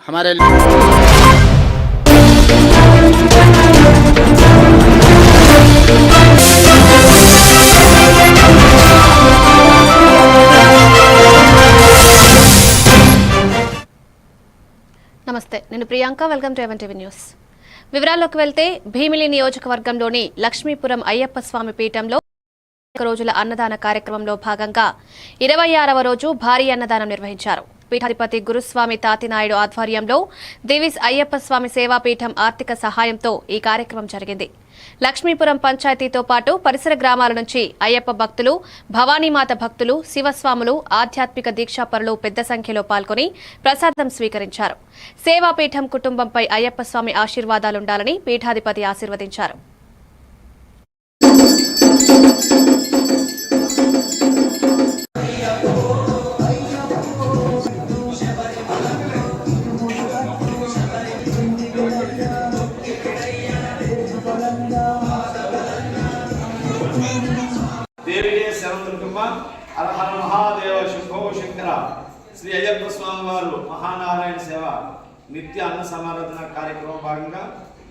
हमारे నమస్తే, నేను Priyanka. Welcome to even TV news. వివరాల్లోకి వెళ్తే భీమిలి నియోజకవర్గంలోని లక్ష్మీపురం అయ్యప్ప స్వామి పీఠంలో రోజుల అన్నదాన కార్యక్రమంలో భాగంగా 26వ రోజు భారీ అన్నదానం నిర్వహించారు. పీఠాధిపతి గురుస్వామి తాతినాయుడు ఆధ్వర్యంలో దివిస్ అయ్యప్ప స్వామి సేవాపీఠం ఆర్థిక సహాయంతో ఈ కార్యక్రమం జరిగింది. లక్ష్మీపురం పంచాయతీతో పాటు పరిసర గ్రామాల నుంచి అయ్యప్ప భక్తులు, భవానీమాత భక్తులు, శివస్వాములు, ఆధ్యాత్మిక దీక్షాపరులు పెద్ద సంఖ్యలో పాల్గొని ప్రసాదం స్వీకరించారు. సేవాపీఠం కుటుంబంపై అయ్యప్ప స్వామి ఆశీర్వాదాలుండాలని పీఠాధిపతి ఆశీర్వదించారు. हर महादेव शुभो शंकर श्री अय्यप्प स्वामी वारु महानारायण सेवा नित्य अन्न समाराधన కార్యక్రమం భాగంగా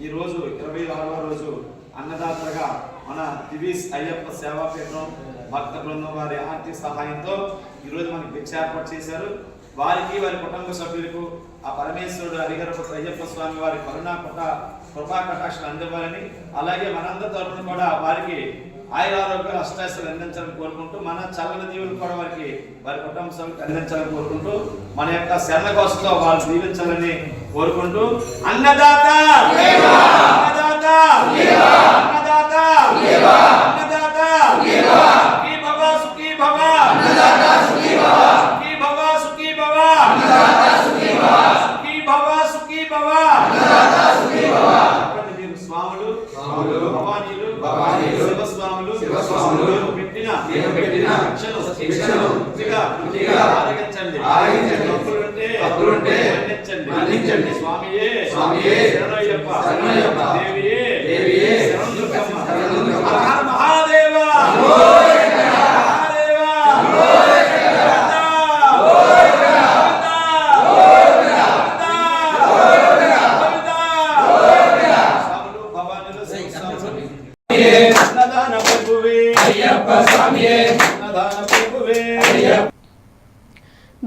ఈ రోజు 26వ రోజు అన్నదాతలుగా మన దివిస్ అయ్యప్ప సేవాపీఠం భక్త బృందం వారి ఆర్థిక సహాయంతో ఈ రోజు మనకి భిక్ష ఏర్పాటు చేశారు. వారికి వారి కుటుంబ సభ్యులకు ఆ పరమేశ్వరుడు హరిహరపుత్ర అయ్యప్ప స్వామి వారి కృపా కటాక్షలు అందివ్వాలని, అలాగే మనందరి తరపున కూడా వారికి ఆయురారోగ్యాలు అష్టాయిస్తాలు అందించాలని కోరుకుంటూ, మన చల్లని దీవులు కూడా వారి కుటుంబ సభ్యులకు అందించాలని కోరుకుంటూ, మన యొక్క శరణ కోసంలో వాళ్ళు దీవించాలని కోరుకుంటూ అన్నదాత అన్నదాత అన్నదాత అన్నదాత సుఖీ భవ సుఖీ భవ అన్నదాత సుఖీ భవ సుఖీ భవ సుఖీ భవ అన్నదాత సుఖీ భవ సుఖీ భవ సుఖీ భవ అన్నదాత సుఖీ భవ. స్వాములు భవానీలు శివస్వాములు పెట్టిన తప్పులుంటే మన్నించండి. స్వామియే శరణయ్యప్ప దేవియే శరణదుర్గమ్మ. మహాదేవ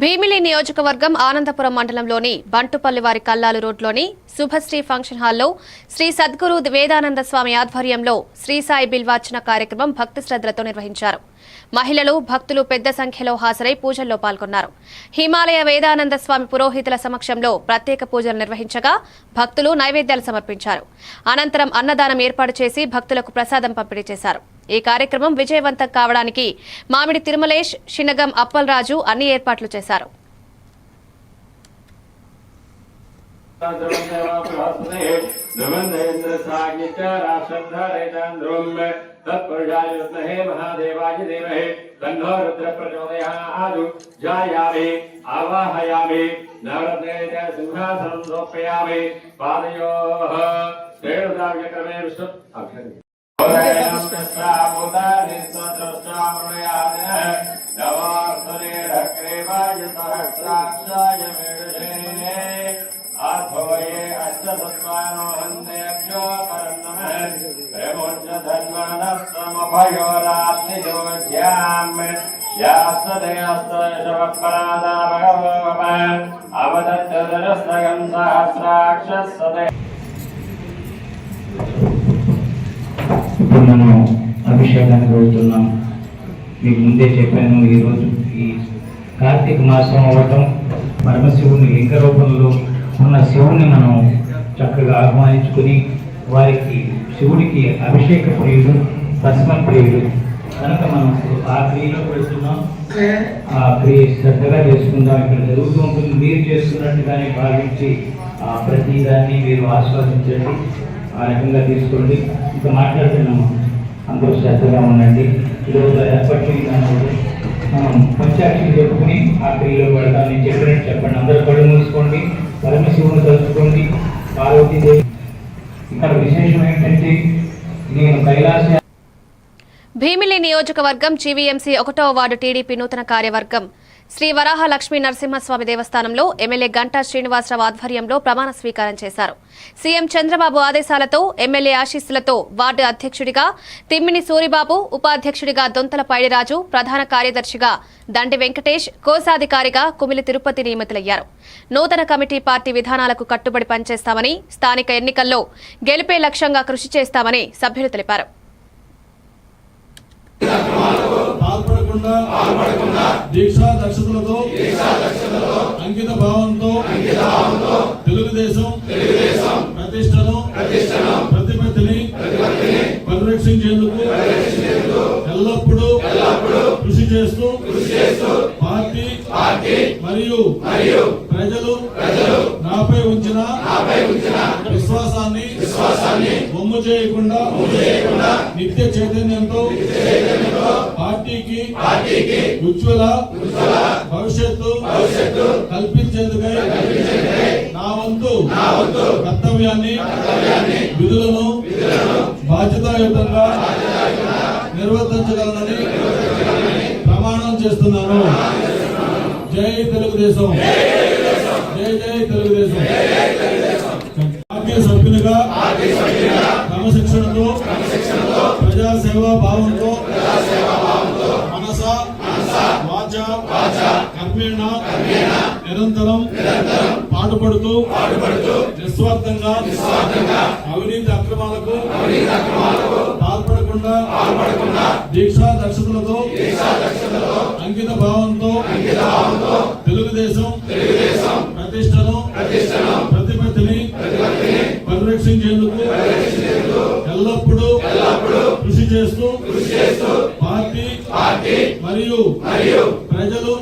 భీమిలి నియోజకవర్గం ఆనందపురం మండలంలోని బంటుపల్లి వారి కల్లాలు రోడ్లోని శుభశ్రీ ఫంక్షన్ హాల్లో శ్రీ సద్గురు వేదానంద స్వామి ఆధ్వర్యంలో శ్రీ సాయి బిల్వార్చన కార్యక్రమం భక్తి శ్రద్ధలతో నిర్వహించారు. మహిళలు, భక్తులు పెద్ద సంఖ్యలో హాజరై పూజల్లో పాల్గొన్నారు. హిమాలయ వేదానంద స్వామి పురోహితుల సమక్షంలో ప్రత్యేక పూజలు నిర్వహించగా భక్తులు నైవేద్యాలు సమర్పించారు. అనంతరం అన్నదానం ఏర్పాటు చేసి భక్తులకు ప్రసాదం పంపిణీ చేశారు. ఈ కార్యక్రమం విజయవంతం కావడానికి మామిడి తిరుమలేష్, షినగం అప్పలరాజు అన్ని ఏర్పాట్లు చేశారు. ఇప్పుడు మనం అభిషేకానికి వెళ్తున్నాం. మీకు ముందే చెప్పాను, ఈరోజు ఈ కార్తీక మాసం అవ్వటం, పరమశివుని లింగ రూపంలో ఉన్న శివుని మనం చక్కగా ఆహ్వానించుకుని వారికి శివుడికి అభిషేక ప్రియుడు, భస్మ ప్రియుడు కనుక మనం ఆ క్రియలోకి వెళ్తున్నాం. ఆ క్రియ శ్రద్ధగా చేసుకుందాం. ఇక్కడ జరుగుతూ ఉంటుంది, మీరు చేస్తున్నట్టుగానే భావించి ప్రతి దాన్ని మీరు ఆస్వాదించండి, ఆ రకంగా తీసుకోండి. ఇంకా మాట్లాడుతున్నాము, అందరూ శ్రద్ధగా ఉండండి. ఈరోజు ఎప్పటి మనం పంచాక్షి చెప్పుకుని ఆ క్రియలో పడతాం. నేను చెప్పినట్టు చెప్పండి. అందరూ కళ్ళు మూసుకోండి, పరమశివుని తలుచుకోండి, పార్వతీదేవి. ఇక్కడ విశేషం ఏంటంటే నేను కైలాస భీమిలి నియోజకవర్గం జీవీఎంసీ 1వ వార్డు టీడీపీ నూతన కార్యవర్గం శ్రీ వరాహ లక్ష్మీ నరసింహస్వామి దేవస్థానంలో ఎమ్మెల్యే గంటా శ్రీనివాసరావు ఆధ్వర్యంలో ప్రమాణ స్వీకారం చేశారు. సీఎం చంద్రబాబు ఆదేశాలతో ఎమ్మెల్యే ఆశీస్సులతో వార్డు అధ్యక్షుడిగా తిమ్మిని సూరిబాబు, ఉపాధ్యక్షుడిగా దొంతల పైడిరాజు, ప్రధాన కార్యదర్శిగా దండి వెంకటేష్, కోశాధికారిగా కుమిలి తిరుపతి నియమితులయ్యారు. నూతన కమిటీ పార్టీ విధానాలకు కట్టుబడి పనిచేస్తామని, స్థానిక ఎన్నికల్లో గెలిపే లక్ష్యంగా కృషి చేస్తామని సభ్యులు తెలిపారు. దీక్షా దక్షతలతో అంకిత భావంతో తెలుగుదేశం ప్రతిష్టను ప్రతిపత్తిని పరిరక్షించేందుకు ఎల్లప్పుడూ కృషి చేస్తూ పార్టీ మరియు ప్రజలు నాపై ఉంచిన విశ్వాసాన్ని బొమ్ము చేయకుండా నిత్య చైతన్యంతో పార్టీకి ఉజ్వల భవిష్యత్తు కల్పించేందుకై నా వంతు కర్తవ్యాన్ని విధులను బాధ్యతాయుతంగా నిర్వర్తించగలనని ప్రమాణం చేస్తున్నాను. జై తెలుగుదేశం, జై జై తెలుగుదేశం. పార్టీ సభ్యులుగా క్రమశిక్షణతో ప్రజాసేవా భావంతో మనస వాచ కర్మేణ నిరంతరం పాటుపడుతూ నిస్వార్థంగా అవినీతి అక్రమాలకు పాల్పడకుండా దీక్షా దక్షతలతో అంకిత భావంతో తెలుగుదేశం ప్రతిష్టను ప్రతిపత్తిని పరిరక్షించేందుకు ఎల్లప్పుడూ కృషి చేస్తూ పార్టీ మరియు ప్రజలు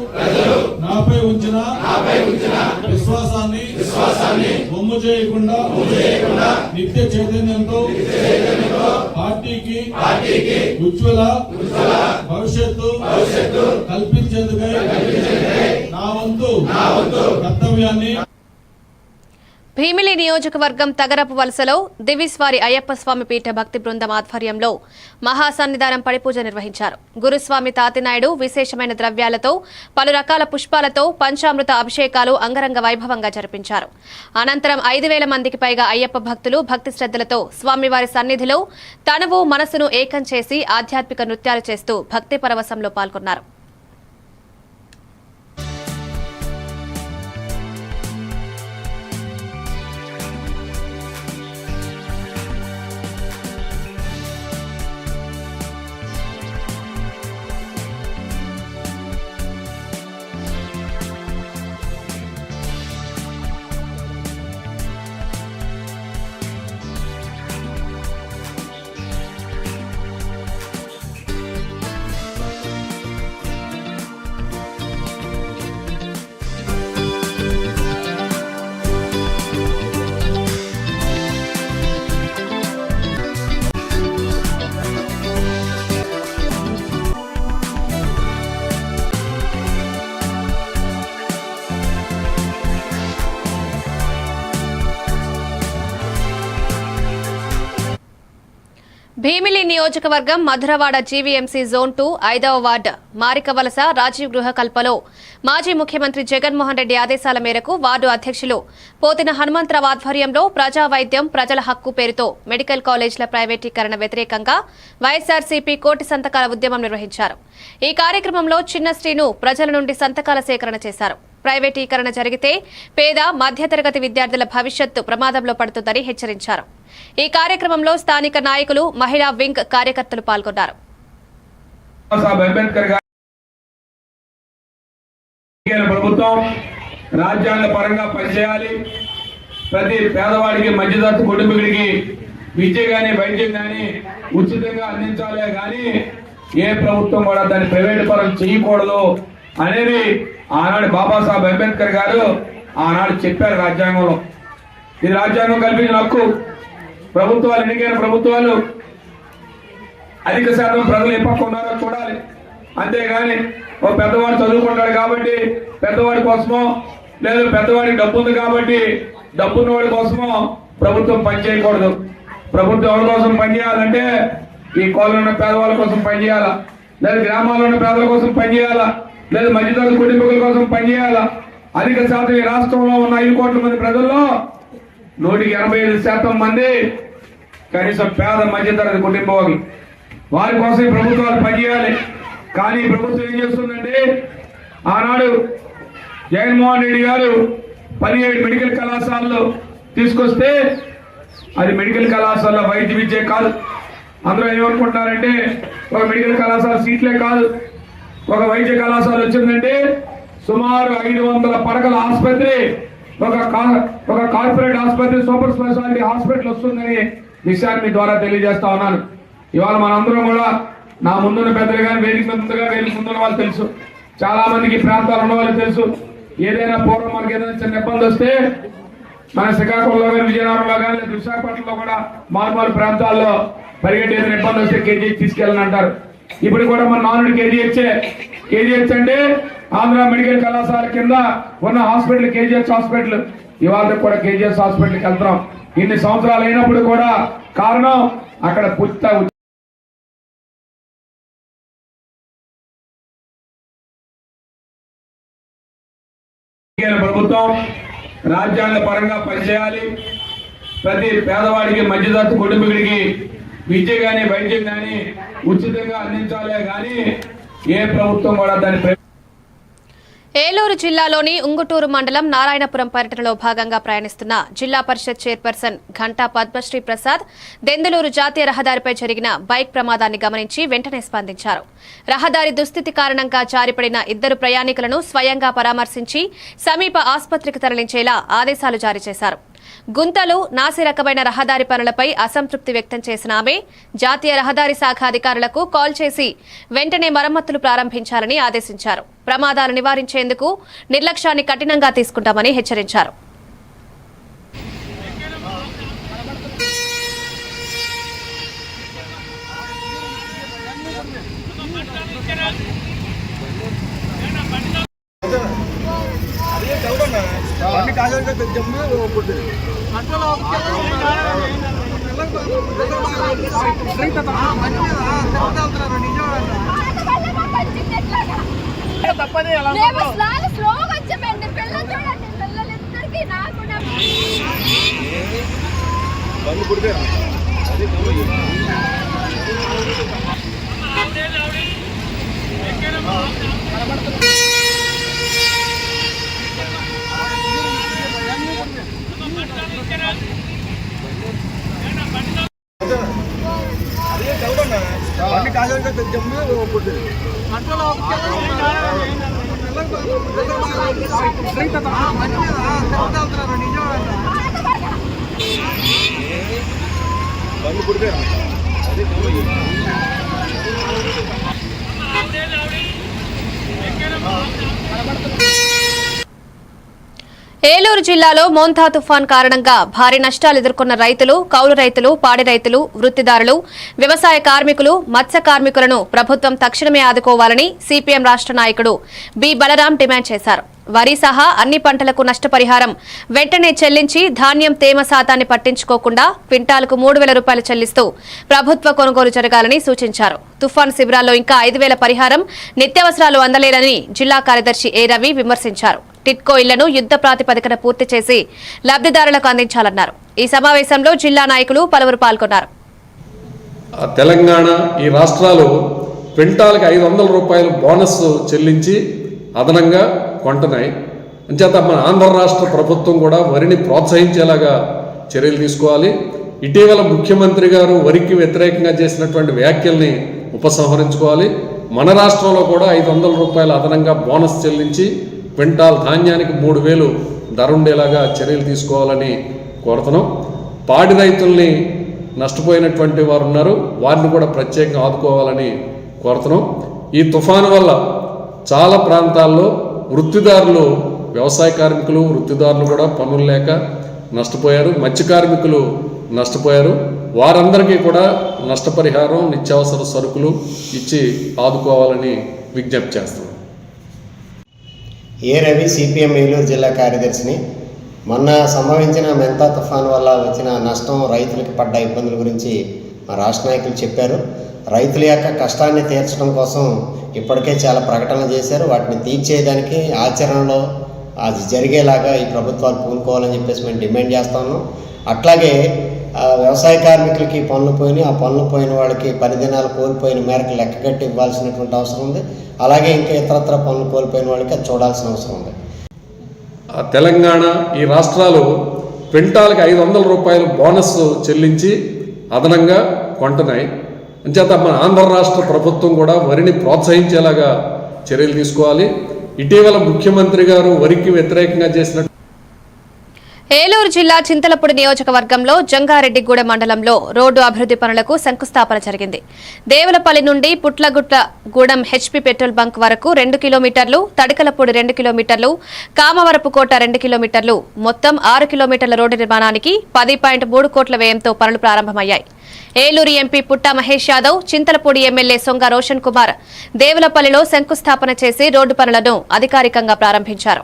నాపై ఉంచిన విశ్వాసాన్ని బొమ్ము చేయకుండా నిత్య చైతన్యంతో పార్టీకి ఉజ్వల భవిష్యత్తు కల్పించేందుకై నా వంతు కర్తవ్యాన్ని. భీమిలి నియోజకవర్గం తగరపు వలసలో దివిస్వారి అయ్యప్ప స్వామి పీఠ భక్తి బృందం ఆధ్వర్యంలో మహాసన్నిధానం పడిపూజ నిర్వహించారు. గురుస్వామి తాతినాయుడు విశేషమైన ద్రవ్యాలతో పలు రకాల పుష్పాలతో పంచామృత అభిషేకాలు అంగరంగ వైభవంగా జరిపించారు. అనంతరం 5,000 మందికి పైగా అయ్యప్ప భక్తులు భక్తి శ్రద్ధలతో స్వామివారి సన్నిధిలో తనువు మనసును ఏకం చేసి ఆధ్యాత్మిక నృత్యాలు చేస్తూ భక్తి పరవశంలో పాల్గొన్నారు. భీమిలి నియోజకవర్గం మధురవాడ జీవీఎంసీ జోన్ 2 5వ వార్డు మారికవలస రాజీవ్ గృహకల్పలో మాజీ ముఖ్యమంత్రి జగన్మోహన్ రెడ్డి ఆదేశాల మేరకు వార్డు అధ్యక్షులు పోతిన హనుమంతరావు ఆధ్వర్యంలో ప్రజా వైద్యం ప్రజల హక్కు పేరుతో మెడికల్ కాలేజీల ప్రైవేటీకరణ వ్యతిరేకంగా వైఎస్ఆర్సీపీ కోటి సంతకాల ఉద్యమం నిర్వహించారు. ఈ కార్యక్రమంలో చిన్న శ్రీను ప్రజల నుండి సంతకాల సేకరణ చేశారు. ప్రైవేటీకరణ జరిగితే పేద మధ్యతరగతి విద్యార్థుల భవిష్యత్తు ప్రమాదంలో పడుతుందని హెచ్చరించారు. ఈ కార్యక్రమంలో స్థానిక నాయకులు, మహిళా వింగ్ కార్యకర్తలు పాల్గొన్నారు. ప్రభుత్వం రాజ్యాంగ పరంగా పనిచేయాలి. ప్రతి పేదవాడికి మధ్యతరగతి కుటుంబీకుడికి విద్య కానీ వైద్యం కానీ ఉచితంగా అందించాలే కానీ ఏ ప్రభుత్వం కూడా దాన్ని ప్రైవేట్ పరం చేయకూడదు అనేది ఆనాడు బాబాసాహెబ్ అంబేద్కర్ గారు ఆనాడు చెప్పారు రాజ్యాంగంలో. ఇది రాజ్యాంగం కల్పించిన హక్కు. ప్రభుత్వాలు, ఎన్నికైన ప్రభుత్వాలు అధిక శాతం ప్రజలు ఏ పక్క ఉన్నారో చూడాలి. అంతేగాని ఓ పెద్దవాడు చదువుకుంటాడు కాబట్టి పెద్దవాడి కోసమో, లేదు పెద్దవాడికి డబ్బు ఉంది కాబట్టి డబ్బున్నవాడి కోసమో ప్రభుత్వం పనిచేయకూడదు. ప్రభుత్వం ఎవరి కోసం పనిచేయాలంటే ఈ కోళ్ళలో ఉన్న పేదవాళ్ళ కోసం పనిచేయాలా, లేదా గ్రామాల్లో ఉన్న పేదల కోసం పనిచేయాలా. లేదా మధ్యతరగతి కుటుంబీకుల కోసం పనిచేయాలా. అధిక శాతం ఈ రాష్ట్రంలో ఉన్న 5 కోట్ల మంది ప్రజల్లో 85% మంది కనీసం పేద మధ్యతరగతి కుటుంబీకులు. వారి కోసం ప్రభుత్వాలు పనిచేయాలి. కానీ ప్రభుత్వం ఏం చేస్తుందంటే, ఆనాడు జగన్మోహన్ రెడ్డి గారు 17 మెడికల్ కళాశాలలు తీసుకొస్తే అది మెడికల్ కళాశాల వైద్య విద్య కాదు. అందరూ ఏమనుకుంటున్నారంటే ఒక మెడికల్ కళాశాల సీట్లే కాదు, ఒక వైద్య కళాశాల వచ్చిందంటే సుమారు 500 పడకల ఆసుపత్రి, ఒక కార్పొరేట్ ఆసుపత్రి, సూపర్ స్పెషాలిటీ హాస్పిటల్ వస్తుందని విషయాన్ని మీ ద్వారా తెలియజేస్తా ఉన్నాను. ఇవాళ మనందరం కూడా నా ముందున్న పెద్దలు కానీ వేదిక ముందున్న వాళ్ళు తెలుసు, చాలా మందికి ప్రాంతాలు ఉన్న వాళ్ళు తెలుసు. ఏదైనా పూర్వం మనకి ఏదైనా చిన్న ఇబ్బంది వస్తే మన శ్రీకాకుళంలో కానీ విజయనగరంలో కానీ లేదా విశాఖపట్నంలో కూడా మారుమూల ప్రాంతాల్లో పరిగెట్టి ఏదైనా ఇబ్బంది వస్తే కేజీహెచ్ తీసుకెళ్ళని అంటారు. ఇప్పుడు కూడా మన నానుడు కేజీహెచ్ అంటే ఆంధ్ర మెడికల్ కళాశాల కింద ఉన్న హాస్పిటల్ కేజీహెచ్ హాస్పిటల్. ఇవాళ కూడా కేజీహెచ్ హాస్పిటల్కి వెళ్తున్నాం. ఇన్ని సంవత్సరాలు అయినప్పుడు కూడా కారణం అక్కడ ప్రభుత్వం రాజ్యాంగ పరంగా పనిచేయాలి. ప్రతి పేదవాడికి మధ్యతరగతి కుటుంబీకుడికి విద్య కానీ వైద్యం కానీ ఉచితంగా అందించాలే కానీ ఏ ప్రభుత్వం కూడా దాని. ఏలూరు జిల్లాలోని ఉంగుటూరు మండలం నారాయణపురం పర్యటనలో భాగంగా ప్రయాణిస్తున్న జిల్లా పరిషత్ చైర్పర్సన్ ఘంటా పద్మశ్రీ ప్రసాద్ దెందులూరు జాతీయ రహదారిపై జరిగిన బైక్ ప్రమాదాన్ని గమనించి వెంటనే స్పందించారు. రహదారి దుస్థితి కారణంగా జారిపడిన 2 ప్రయాణికులను స్వయంగా పరామర్శించి సమీప ఆసుపత్రికి తరలించేలా ఆదేశాలు జారీ చేశారు. గుంతలు, నాసిరకమైన రహదారి పనులపై అసంతృప్తి వ్యక్తం చేసిన ఆమె జాతీయ రహదారి శాఖ అధికారులకు కాల్ చేసి వెంటనే మరమ్మతులు ప్రారంభించాలని ఆదేశించారు. ప్రమాదాలు నివారించేందుకు నిర్లక్ష్యాన్ని కఠినంగా తీసుకుంటామని హెచ్చరించారు. ఏలూరు జిల్లాలో మోంతా తుఫాన్ కారణంగా భారీ నష్టాలు ఎదుర్కొన్న రైతులు, కౌలు రైతులు, పాడి రైతులు, వృత్తిదారులు, వ్యవసాయ కార్మికులు, మత్స్య కార్మికులను ప్రభుత్వం తక్షణమే ఆదుకోవాలని సిపిఎం రాష్ట్ర నాయకుడు బి బలరాం డిమాండ్ చేశారు. వరి సహా అన్ని పంటలకు నష్టపరిహారం వెంటనే చెల్లించి ధాన్యం తేమ శాతాన్ని పట్టించుకోకుండా క్వింటాలకు 3,000 రూపాయలు చెల్లిస్తూ ప్రభుత్వ కొనుగోలు జరగాలని సూచించారు. తుఫాన్ శిబిరాల్లో ఇంకా 5,000 పరిహారం, నిత్యావసరాలు అందలేదని జిల్లా కార్యదర్శి ఏ రవి విమర్శించారు. టిట్కో ఇళ్లను యుద్ధ ప్రాతిపదికన పూర్తి చేసి లబ్ధిదారులకు అందించాలన్నారు. ఈ సమావేశంలో జిల్లా నాయకులు పలువురు పాల్గొన్నారు. తెలంగాణ ఈ రాష్ట్రాలు క్వింటాల్కి 500 రూపాయలు బోనస్ చెల్లించి అదనంగా కొంటున్నాయి. అంచేత మన ఆంధ్ర రాష్ట్ర ప్రభుత్వం కూడా వరిని ప్రోత్సహించేలాగా చర్యలు తీసుకోవాలి. ఇటీవల ముఖ్యమంత్రి గారు వరికి వ్యతిరేకంగా చేసినటువంటి వ్యాఖ్యల్ని ఉపసంహరించుకోవాలి. మన రాష్ట్రంలో కూడా 500 రూపాయలు అదనంగా బోనస్ చెల్లించి క్వింటాల్ ధాన్యానికి 3,000 ధర ఉండేలాగా చర్యలు తీసుకోవాలని కోరుతున్నాం. పాడి రైతుల్ని నష్టపోయినటువంటి వారు ఉన్నారు, వారిని కూడా ప్రత్యేకంగా ఆదుకోవాలని కోరుతున్నాం. ఈ తుఫాను వల్ల చాలా ప్రాంతాల్లో వృత్తిదారులు, వ్యవసాయ కార్మికులు, వృత్తిదారులు కూడా పనులు లేక నష్టపోయారు, మత్స్య కార్మికులు నష్టపోయారు. వారందరికీ కూడా నష్టపరిహారం, నిత్యావసర సరుకులు ఇచ్చి ఆదుకోవాలని విజ్ఞప్తి చేస్తున్నాం. ఏ రవి, సిపిఎం ఏలూరు జిల్లా కార్యదర్శిని. మొన్న సంభవించిన మెంతా తుఫాను వల్ల వచ్చిన నష్టం, రైతులకు పడ్డ ఇబ్బందుల గురించి మా రాష్ట్ర నాయకులు చెప్పారు. రైతుల యొక్క కష్టాన్ని తీర్చడం కోసం ఇప్పటికే చాలా ప్రకటనలు చేశారు. వాటిని తీర్చేయడానికి ఆచరణలో అది జరిగేలాగా ఈ ప్రభుత్వాలు పూనుకోవాలని చెప్పేసి మేము డిమాండ్ చేస్తా ఉన్నాం. అట్లాగే వ్యవసాయ కార్మికులకి పనులు పోయినాయి, ఆ పనులు పోయిన వాళ్ళకి 10 దినాలు కోల్పోయిన మేరకు లెక్క కట్టి ఇవ్వాల్సినటువంటి అవసరం ఉంది. అలాగే ఇంకా ఇతరత్ర పనులు కోల్పోయిన వాళ్ళకి అది చూడాల్సిన అవసరం ఉంది. తెలంగాణ ఈ రాష్ట్రాలు క్వింటాల్కి 500 రూపాయలు బోనస్ చెల్లించి అదనంగా కొంటున్నాయి. అంచేత మన ఆంధ్ర రాష్ట్ర ప్రభుత్వం కూడా వరిని ప్రోత్సహించేలాగా చర్యలు తీసుకోవాలి. ఇటీవల ముఖ్యమంత్రి గారు వరికి వ్యతిరేకంగా చేసిన ఏలూరు జిల్లా చింతలపూడి నియోజకవర్గంలో జంగారెడ్డిగూడెం మండలంలో రోడ్డు అభివృద్ధి పనులకు శంకుస్థాపన జరిగింది. దేవులపల్లి నుండి పుట్లగుట్లగూడెం హెచ్పీ పెట్రోల్ బంక్ వరకు 2 కిలోమీటర్లు, తడికలపూడి 2 కిలోమీటర్లు, కామవరపుకోట 2 కిలోమీటర్లు, మొత్తం 6 కిలోమీటర్ల రోడ్డు నిర్మాణానికి 10.3 కోట్ల వ్యయంతో పనులు ప్రారంభమయ్యాయి. ఏలూరు ఎంపీ పుట్టా మహేష్ యాదవ్, చింతలపూడి ఎమ్మెల్యే సొంగ రోషన్ కుమార్ దేవులపల్లిలో శంకుస్థాపన చేసి రోడ్డు పనులను అధికారికంగా ప్రారంభించారు.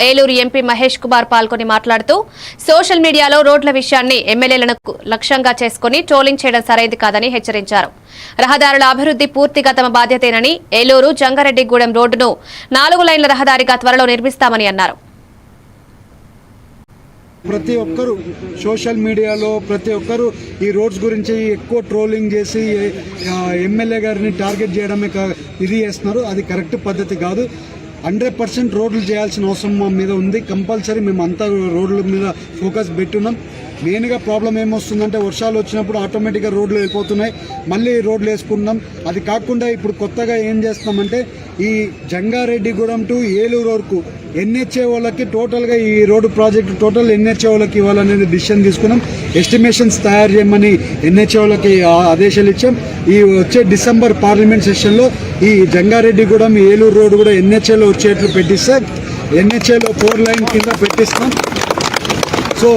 ఏలూరు ఎంపీ మహేష్ కుమార్ పాల్గొని మాట్లాడుతూ సోషల్ మీడియాలో రోడ్ల విషయాన్ని ఎమ్మెల్యేలను లక్ష్యంగా చేసుకుని ట్రోలింగ్ చేయడం సరైంది కాదని హెచ్చరించారు. రహదారుల అభివృద్ధి పూర్తిగా తమ బాధ్యతేనని, ఏలూరు జంగారెడ్డిగూడెం రోడ్డును 4 లైన్ల రహదారిగా త్వరలో నిర్మిస్తామని అన్నారు. ప్రతి ఒక్కరు సోషల్ మీడియాలో ప్రతి ఒక్కరు ఈ రోడ్స్ గురించి ఎక్కువ ట్రోలింగ్ చేసి ఎమ్మెల్యే గారిని టార్గెట్ చేయడమే ఇది చేస్తున్నారు. అది కరెక్ట్ పద్ధతి కాదు. 100% రోడ్లు చేయాల్సిన అవసరం మా మీద ఉంది. కంపల్సరీ మేము అంతా రోడ్ల మీద ఫోకస్ పెట్టున్నాం. మెయిన్గా ప్రాబ్లం ఏమొస్తుందంటే వర్షాలు వచ్చినప్పుడు ఆటోమేటిక్గా రోడ్లు వెళ్ళిపోతున్నాయి, మళ్ళీ రోడ్లు వేసుకుంటున్నాం. అది కాకుండా ఇప్పుడు కొత్తగా ఏం చేస్తున్నామంటే ఈ జంగారెడ్డిగూడెం టు ఏలూరు వరకు ఎన్హెచ్ఏ వాళ్ళకి టోటల్గా ఈ రోడ్డు ప్రాజెక్టు టోటల్ ఎన్హెచ్ఏ వాళ్ళకి ఇవ్వాలనేది డిసిషన్ తీసుకున్నాం. ఎస్టిమేషన్స్ తయారు చేయమని ఎన్హెచ్ఏ వాళ్ళకి ఆదేశాలు ఇచ్చాం. ఈ వచ్చే డిసెంబర్ పార్లమెంట్ సెషన్లో ఈ జంగారెడ్డిగూడెం ఏలూరు రోడ్డు కూడా ఎన్హెచ్ఏలో వచ్చేట్లు పెట్టిస్తే ఎన్హెచ్ఏలో 4 లైన్ కింద పెట్టిస్తాం. సో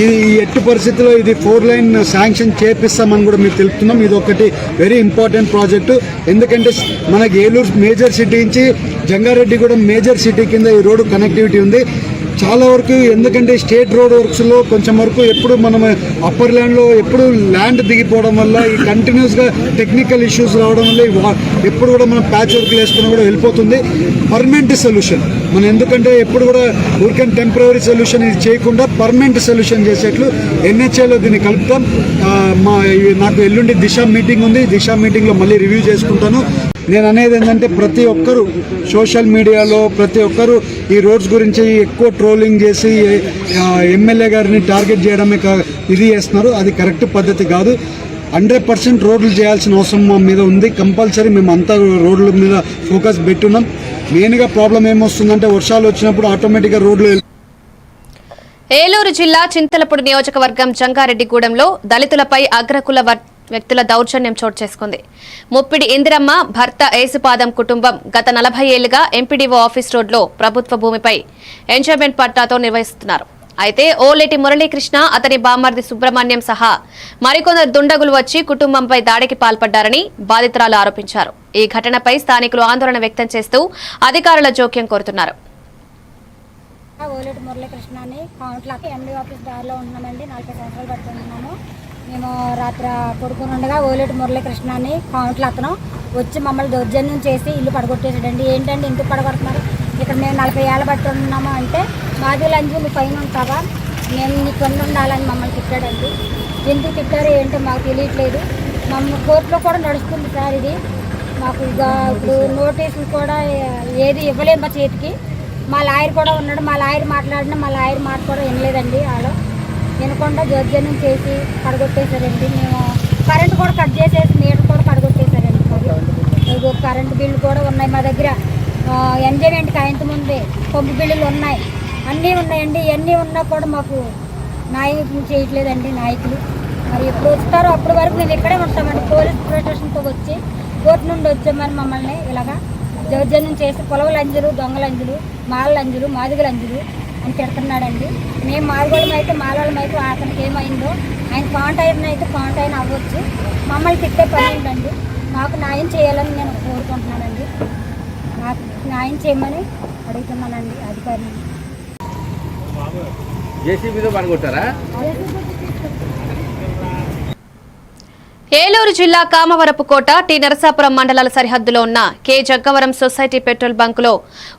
ఈ ఎట్టి పరిస్థితిలో ఇది 4 లైన్ శాంక్షన్ చేపిస్తామని కూడా మీకు తెలుపుతున్నాం. ఇది ఒకటి వెరీ ఇంపార్టెంట్ ప్రాజెక్టు. ఎందుకంటే మనకి ఏలూరు మేజర్ సిటీ నుంచి జంగారెడ్డిగూడెం మేజర్ సిటీ కింద ఈ రోడ్డు కనెక్టివిటీ ఉంది. చాలా వరకు ఎందుకంటే స్టేట్ రోడ్ వర్క్స్లో కొంచెం వరకు ఎప్పుడు మనం అప్పర్ ల్యాండ్లో ఎప్పుడు ల్యాండ్ దిగిపోవడం వల్ల ఈ కంటిన్యూస్గా టెక్నికల్ ఇష్యూస్ రావడం వల్ల ఎప్పుడు కూడా మనం ప్యాచ్ వర్క్లు వేసుకున్నా కూడా వెళ్ళిపోతుంది. పర్మనెంట్ సొల్యూషన్ మనం ఎందుకంటే ఎప్పుడు కూడా ఊరికని టెంపరీ సొల్యూషన్ ఇది చేయకుండా పర్మనెంట్ సొల్యూషన్ చేసేట్లు ఎన్హెచ్ఏలో దీన్ని కలుపుతాం. నాకు ఎల్లుండి దిశ మీటింగ్ ఉంది. దిశ మీటింగ్లో మళ్ళీ రివ్యూ చేసుకుంటాను. నేను అనేది ఏంటంటే ప్రతి ఒక్కరు సోషల్ మీడియాలో ప్రతి ఒక్కరు ఈ రోడ్స్ గురించి ఎక్కువ ట్రోలింగ్ చేసి ఎమ్మెల్యే గారిని టార్గెట్ చేయడమే ఇది చేస్తున్నారు. అది కరెక్ట్ పద్ధతి కాదు. 100% రోడ్లు చేయాల్సిన అవసరం మా మీద ఉంది. కంపల్సరీ మేము అంతా రోడ్ల మీద ఫోకస్ పెట్టున్నాం. మెయిన్గా ప్రాబ్లం ఏమొస్తుందంటే వర్షాలు వచ్చినప్పుడు ఆటోమేటిక్గా రోడ్లు ఏలూరు జిల్లా చింతలపూడి నియోజకవర్గం జంగారెడ్డిగూడెంలో దళితులపై అగ్రకుల వ్యక్తుల దౌర్జన్యం చోటు చేసుకుంది. ముప్పిడి ఇందిరమ్మ భర్త ఏసుపాదం కుటుంబం గత 40 ఏళ్లుగా ఎంపీడీఓ ఆఫీస్ రోడ్లో ప్రభుత్వ భూమిపై ఎంజాయ్మెంట్ పట్టాతో నిర్వహిస్తున్నారు. అయితే ఓలేటి మురళీకృష్ణ, అతని బామ్మర్ది సుబ్రహ్మణ్యం సహా మరికొందరు దుండగులు వచ్చి కుటుంబంపై దాడికి పాల్పడ్డారని బాధితురాలు ఆరోపించారు. ఈ ఘటనపై స్థానికులు ఆందోళన వ్యక్తం చేస్తూ అధికారుల జోక్యం కోరుతున్నారు. ఓలేటి మురళీకృష్ణ అని కౌంట్లకి ఎండీ ఆఫీస్ దారిలో ఉంటున్నామండి. 40 సంవత్సరాలు పడుతున్నాము. మేము రాత్రి కొడుకుని ఉండగా ఓలేటి మురళీకృష్ణ అని కౌంట్లు అతను వచ్చి మమ్మల్ని దౌర్జన్యం చేసి ఇల్లు పడగొట్టేసాడండి. ఏంటంటే ఎందుకు పడగొడుతున్నారు, ఇక్కడ మేము 40 ఏళ్ళ బట్టి ఉన్నాము అంటే మాది లంచి నువ్వు పైన ఉంటావా, మేము నీకు ఉండాలని మమ్మల్ని తిట్టాడండి. ఎందుకు తిట్టారో ఏంటో మాకు తెలియట్లేదు. మమ్మల్ని కోర్టులో కూడా నడుస్తుంది సార్ ఇది. మాకు ఇప్పుడు నోటీసులు కూడా ఏది ఇవ్వలేదు మా చేతికి. మా లాయర్ కూడా ఉన్నాడు. మా లాయర్ మాట్లాడినా మా లాయర్ మాట కూడా వినలేదండి. వాళ్ళు వినకుండా దౌర్జన్యం చేసి కడగొట్టేశారండి. మేము కరెంటు కూడా కట్ చేసేసి మీటర్ కూడా కడగొట్టేశారండి. మరి కరెంటు బిల్లు కూడా ఉన్నాయి మా దగ్గర. ఎంజాయ్మెంట్కి ఆయనతో ముందే పంపు బిల్లులు ఉన్నాయి, అన్నీ ఉన్నాయండి. ఇవన్నీ ఉన్నా కూడా మాకు న్యాయం చేయట్లేదండి నాయకులు. మరి ఎప్పుడు వస్తారో అప్పటి వరకు మేము ఇక్కడే ఉంటామండి. పోలీస్ ప్రొటెక్షన్తో వచ్చి కోర్టు నుండి వచ్చామని మమ్మల్ని ఇలాగా దౌర్జన్యం చేసి పొలవ లంజులు, దొంగ లంజులు, మాల లంజులు, మాదిగ లంజులు అని తిడుతున్నాడండి. మేము మాదిగోళం అయితే మాలవాళ్ళం అయితే అతనికి ఏమైందో ఆయన కాంటాక్ట్ అయితే కాంటాక్ట్ అవ్వచ్చు. మమ్మల్ని తిట్టే పని ఏంటండి. మాకు న్యాయం చేయాలని నేను కోరుకుంటున్నానండి. నాకు న్యాయం చేయమని అడుగుతున్నానండి అధికారిని. జేసీబీతో పడగొట్టారా? ఏలూరు జిల్లా కామవరపుకోట టి నరసాపురం మండలాల సరిహద్దులో ఉన్న కె జగ్గవరం సొసైటీ పెట్రోల్ బంకులో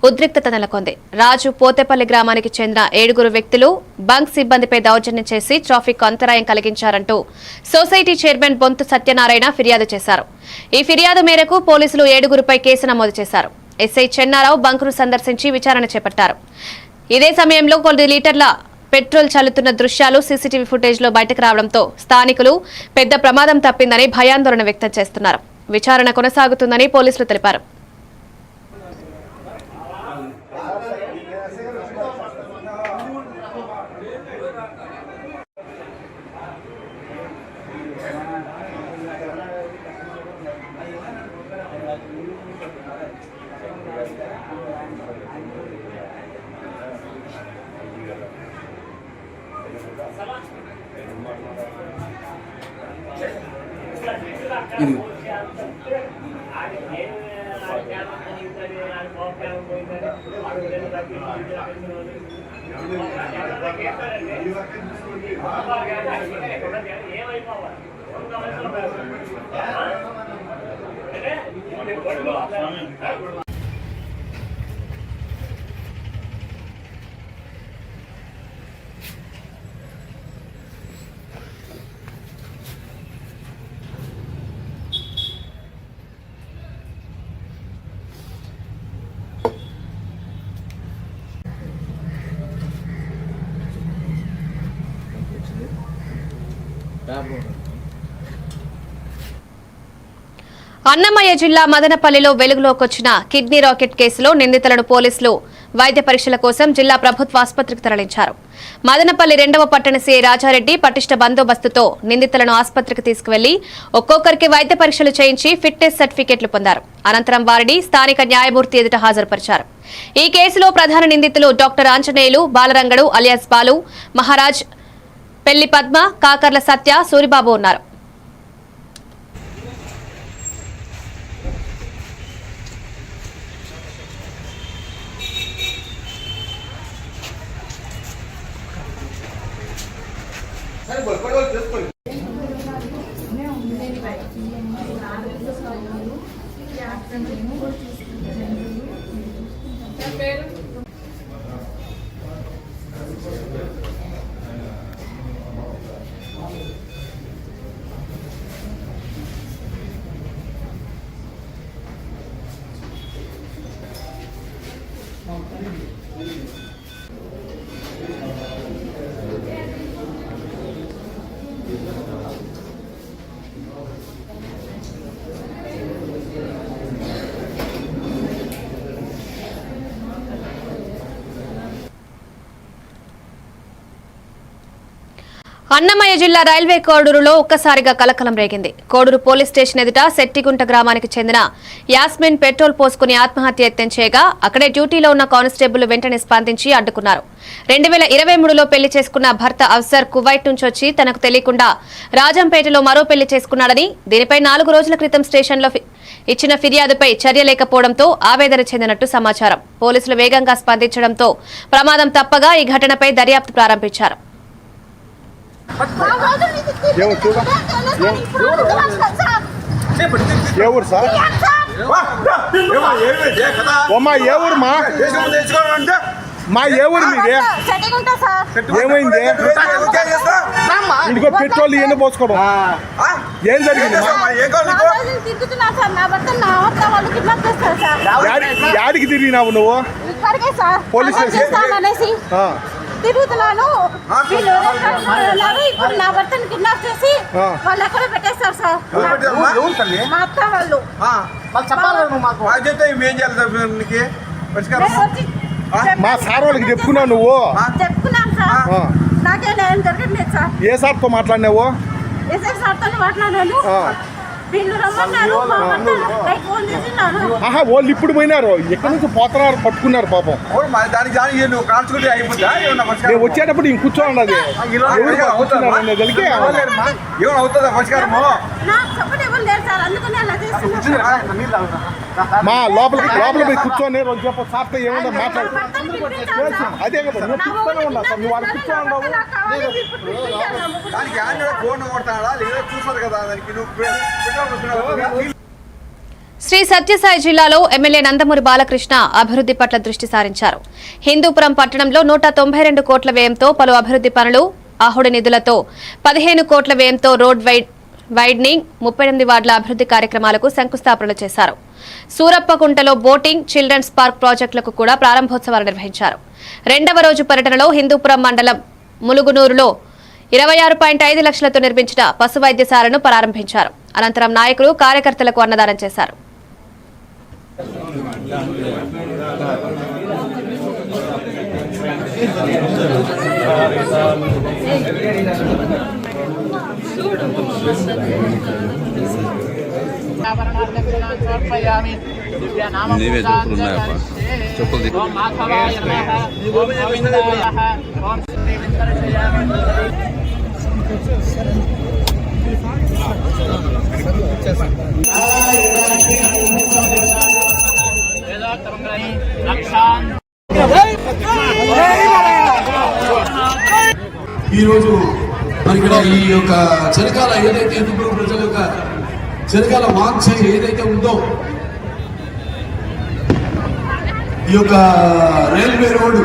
ఉద్రిక్తత నెలకొంది. రాజు పోతేపల్లి గ్రామానికి చెందిన 7 వ్యక్తులు బంక్ సిబ్బందిపై దౌర్జన్యం చేసి ట్రాఫిక్ అంతరాయం కలిగించారంటూ సొసైటీ చైర్మన్ బొంతు సత్యనారాయణ ఫిర్యాదు చేశారు. ఈ ఫిర్యాదు మేరకు పోలీసులు 7గురిపై కేసు నమోదు చేశారు. ఎస్ఐ చెన్నారావు బంకును సందర్శించి విచారణ చేపట్టారు. ఇదే సమయంలో కొన్ని లీటర్ల పెట్రోల్ చల్లుతున్న దృశ్యాలు సీసీటీవీ ఫుటేజ్లో బయటకు రావడంతో స్థానికులు పెద్ద ప్రమాదం తప్పిందని భయాందోళన వ్యక్తం చేస్తున్నారు. విచారణ కొనసాగుతుందని పోలీసులు తెలిపారు. అన్నమయ్య జిల్లా మదనపల్లిలో వెలుగులోకొచ్చిన కిడ్నీ రాకెట్ కేసులో నిందితులను పోలీసులు వైద్య పరీక్షల కోసం జిల్లా ప్రభుత్వ ఆసుపత్రికి తరలించారు. మదనపల్లి 2వ పట్టణ సీఐ రాజారెడ్డి పటిష్ట బందోబస్తుతో నిందితులను ఆసుపత్రికి తీసుకువెళ్లి ఒక్కొక్కరికి వైద్య పరీక్షలు చేయించి ఫిట్నెస్ సర్టిఫికెట్లు పొందారు. అనంతరం వారిని స్థానిక న్యాయమూర్తి ఎదుట హాజరుపరిచారు. ఈ కేసులో ప్రధాన నిందితులు డాక్టర్ ఆంజనేయులు, బాలరంగడు అలియాస్ బాలు, మహారాజ్, పెళ్లి పద్మ, కాకర్ల సత్య, సూరిబాబు ఉన్నారు. అన్నమయ్య జిల్లా రైల్వే కోడూరులో ఒక్కసారిగా కలకలం రేగింది. కోడూరు పోలీస్ స్టేషన్ ఎదుట శెట్టిగుంట గ్రామానికి చెందిన యాస్మిన్ పెట్రోల్ పోసుకుని ఆత్మహత్య యత్నం చేయగా అక్కడే డ్యూటీలో ఉన్న కానిస్టేబుల్ వెంటనే స్పందించి అడ్డుకున్నారు. 2023లో పెళ్లి చేసుకున్న భర్త అఫ్సర్ కువైట్ నుంచి వచ్చి తనకు తెలియకుండా రాజంపేటలో మరో పెళ్లి చేసుకున్నాడని, దీనిపై 4 రోజుల క్రితం స్టేషన్లో ఇచ్చిన ఫిర్యాదుపై చర్య లేకపోవడంతో ఆవేదన చెందినట్టు సమాచారం. పోలీసులు వేగంగా స్పందించడంతో ప్రమాదం తప్పగా ఈ ఘటనపై దర్యాప్తు ప్రారంభించారు. మా ఏ ఊరు మీదే? ఏమైంది? ఇంటికో పెట్రోల్ ఇవన్నీ పోసుకోవడం ఏం జరిగింది? యాడికి తిరిగినావు నువ్వు? పోలీస్ స్టేషన్ తిరుగుతున్నాను. ఇప్పుడు నా భర్తను కిడ్నాప్ చేసి వాళ్ళు ఎక్కడో పెట్టేస్తారు సార్. మా అత్త వాళ్ళు మా సార్ వాళ్ళకి చెప్పుకున్నావు నువ్వు? చెప్పుకున్నాను సార్. నాకే న్యాయం జరగట్లేదు సార్. ఏ సార్తో మాట్లాడినావు? ఎస్ఐ సార్తో మాట్లాడాను. వీళ్ళు రమ్మన్నారు. వాళ్ళు ఇప్పుడు పోయినారు. ఎక్కడి నుంచి పోతున్నారు? పట్టుకున్నారు పాపం. వచ్చేటప్పుడు ఇంక కూర్చోండి. అది మా లోపలికి పోయి కూర్చొని సార్తో ఏమన్నా మాట్లాడు. అదే కదా నువ్వు కూర్చొని ఉన్నా సార్. నువ్వు వాళ్ళు కూర్చోండి. శ్రీ సత్యసాయి జిల్లాలో ఎమ్మెల్యే నందమూరి బాలకృష్ణ అభివృద్ధి పట్ల దృష్టి సారించారు. హిందూపురం పట్టణంలో 192 కోట్ల వ్యయంతో పలు అభివృద్ధి పనులు, ఆహుడి నిధులతో 15 కోట్ల వ్యయంతో రోడ్ వైడనింగ్, 38 వార్డుల అభివృద్ధి కార్యక్రమాలకు శంకుస్థాపనలు చేశారు. సూరప్పకుంటలో బోటింగ్, చిల్డ్రన్స్ పార్క్ ప్రాజెక్టులకు కూడా ప్రారంభోత్సవాలు నిర్వహించారు. రెండవ రోజు పర్యటనలో హిందూపురం మండలం ములుగునూరులో 26.5 లక్షలతో నిర్మించిన పశు వైద్యశాలను ప్రారంభించారు. అనంతరం నాయకులు, కార్యకర్తలకు అన్నదానం చేశారు. ఈరోజు మరి ఇక్కడ ఈ యొక్క చిరకాల ఏదైతే హిందూ ప్రజల యొక్క చిరకాల వాంఛ ఏదైతే ఉందో ఈ యొక్క రైల్వే రోడ్డు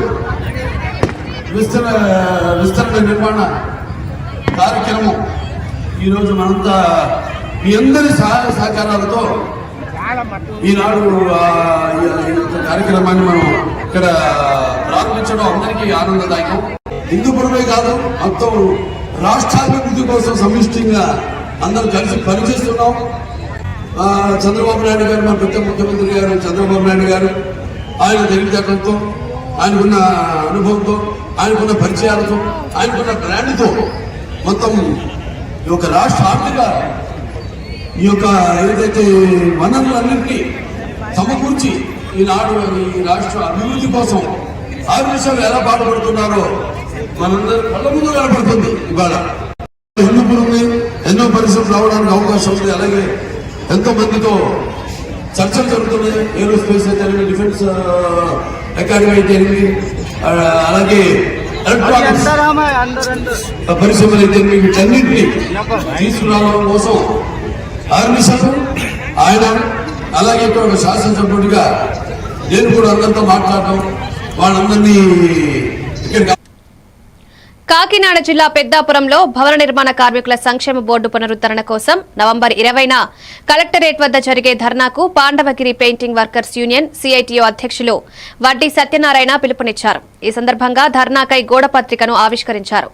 విస్తరణ నిర్మాణ కార్యక్రమం ఈరోజు మనంతా మీ అందరి సహాయ సహకారాలతో ఈనాడు ఈ యొక్క కార్యక్రమాన్ని మనం ఇక్కడ ప్రారంభించడం అందరికీ ఆనందదాయకం. హిందూపురమే కాదు, మొత్తం రాష్ట్రాభివృద్ధి కోసం సమిష్టిగా అందరూ కలిసి పనిచేస్తున్నాం. చంద్రబాబు నాయుడు గారు, మన పెద్ద ముఖ్యమంత్రి గారు చంద్రబాబు నాయుడు గారు, ఆయన తెలివితేటలతో, ఆయనకున్న అనుభవంతో, ఆయనకున్న పరిచయాలతో, ఆయనకున్న బ్రాండ్తో మొత్తం ఈ యొక్క రాష్ట్ర ఆర్థిక ఈ యొక్క ఏదైతే వనరులన్నింటినీ సమకూర్చి ఈనాడు ఈ రాష్ట్ర అభివృద్ధి కోసం ఆర్మిషన్లు ఎలా పాటుపడుతున్నారో మనందరూ కళ్ళ ముందు కనపడుతుంది. ఇవాళ హిందూపురంని ఎన్నో పరిశ్రమలు రావడానికి అవకాశం ఉంది. అలాగే ఎంతో మందితో చర్చలు జరుగుతున్నాయి. ఏరోస్పేస్ అయితే, డిఫెన్స్ అకాడమీ అయితే, అలాగే ఎలక్ట్రానిక్స్ పరిశ్రమలు అయితే, వీటన్నింటినీ తీసుకురావడం కోసం ఆర్మిషన్ ఆయన, అలాగే ఇక్కడ ఒక శాసనసభ్యుడిగా నేను కూడా అందరితో మాట్లాడటం, వాళ్ళందరినీ ఇక్కడ. కాకినాడ జిల్లా పెద్దాపురంలో భవన నిర్మాణ కార్మికుల సంక్షేమ బోర్డు పునరుద్ధరణ కోసం నవంబర్ 20న కలెక్టరేట్ వద్ద జరిగే ధర్నాకు పాండవగిరి పెయింటింగ్ వర్కర్స్ యూనియన్ సిఐటియు అధ్యక్షులు వడ్డీ సత్యనారాయణ పిలుపునిచ్చారు. ఈ సందర్భంగా ధర్నాకై గోడపత్రికను ఆవిష్కరించారు.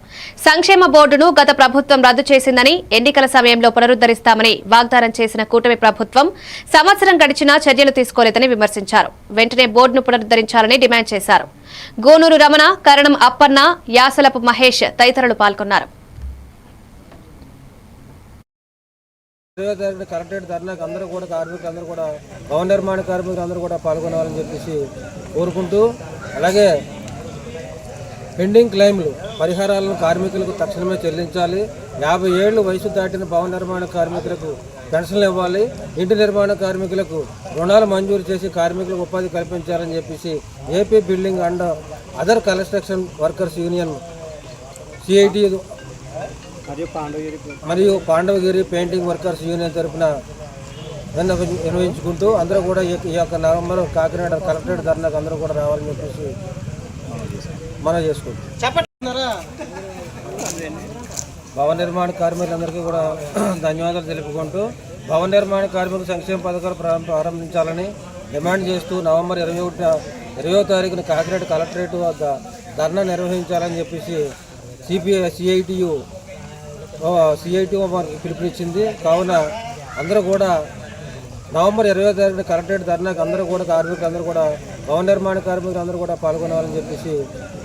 సంక్షేమ బోర్డును గత ప్రభుత్వం రద్దు చేసిందని, ఎన్నికల సమయంలో పునరుద్దరిస్తామని వాగ్దానం చేసిన కూటమి ప్రభుత్వం సంవత్సరం గడిచినా చర్యలు తీసుకోలేదని విమర్శించారు. వెంటనే బోర్డును పునరుద్దరించాలని డిమాండ్ చేశారు. గోనూరు రమణ, కరణం అప్పన్న, యాసలపు మహేష్ తదితరులు పాల్గొన్నారు. కలెక్టరేట్ ధర్నాకు అందరూ కూడా కార్మికులందరూ కూడా భవన నిర్మాణ కార్మికులు అందరూ కూడా పాల్గొనాలని చెప్పేసి కోరుకుంటూ, అలాగే పెండింగ్ క్లెయిమ్లు పరిహారాలను కార్మికులకు తక్షణమే చెల్లించాలి. 50 ఏళ్లు వయసు దాటిన భవన నిర్మాణ కార్మికులకు పెన్షన్లు ఇవ్వాలి. ఇంటి నిర్మాణ కార్మికులకు రుణాలు మంజూరు చేసి కార్మికులకు ఉపాధి కల్పించాలని చెప్పేసి AP building and other construction workers union CIT మరియు పాండవగిరి పెయింటింగ్ వర్కర్స్ యూనియన్ తరఫున నిర్వహించుకుంటూ అందరూ కూడా ఈ యొక్క నవంబర్ కాకినాడ కలెక్టరేట్ ధర్నాకు అందరూ కూడా రావాలని చెప్పేసి మనం చేసుకుంటాం. భవన నిర్మాణ కార్మికులందరికీ కూడా ధన్యవాదాలు తెలుపుకుంటూ భవన నిర్మాణ కార్మికుల సంక్షేమ పథకాలు ప్రారంభించాలని డిమాండ్ చేస్తూ నవంబర్ 20వ తారీఖున కాకినాడ కలెక్టరేట్ వద్ద ధర్నా నిర్వహించాలని చెప్పేసి సిఐటియు మనకి పిలుపునిచ్చింది. కావున అందరూ కూడా నవంబర్ 20వ తారీఖున కలెక్టరేట్ ధర్నాకు అందరూ కూడా కార్మికులందరూ కూడా భవన నిర్మాణ కార్మికులు అందరూ కూడా పాల్గొనాలని చెప్పేసి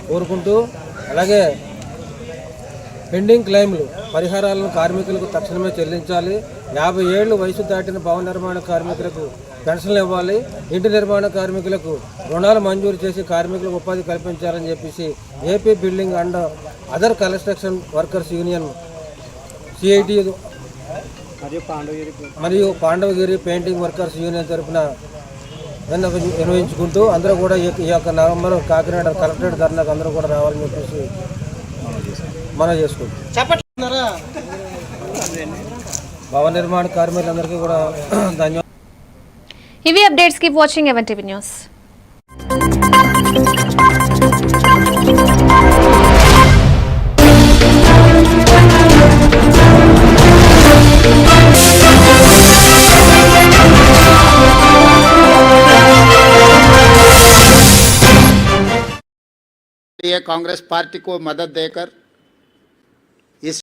కోరుకుంటూ, అలాగే పెండింగ్ క్లెయిమ్లు పరిహారాలను కార్మికులకు తక్షణమే చెల్లించాలి. 50 ఏళ్లు వయసు దాటిన భవన నిర్మాణ కార్మికులకు పెన్షన్లు ఇవ్వాలి. ఇంటి నిర్మాణ కార్మికులకు రుణాలు మంజూరు చేసి కార్మికులకు ఉపాధి కల్పించాలని చెప్పేసి AP building and other construction workers union CIT మరియు పాండవగిరి పెయింటింగ్ వర్కర్స్ యూనియన్ తరఫున నిర్వహించుకుంటూ అందరూ కూడా ఈ యొక్క నవంబర్ కాకినాడ కలెక్టరేట్ ధర్నాకు అందరూ కూడా రావాలని చెప్పేసి మనం చేసుకుంటాం. భవన నిర్మాణ కార్మికులందరికీ కూడా ధన్యవాదాలు. ఇవి updates. Keep watching even TV news. Congress party को मदद देकर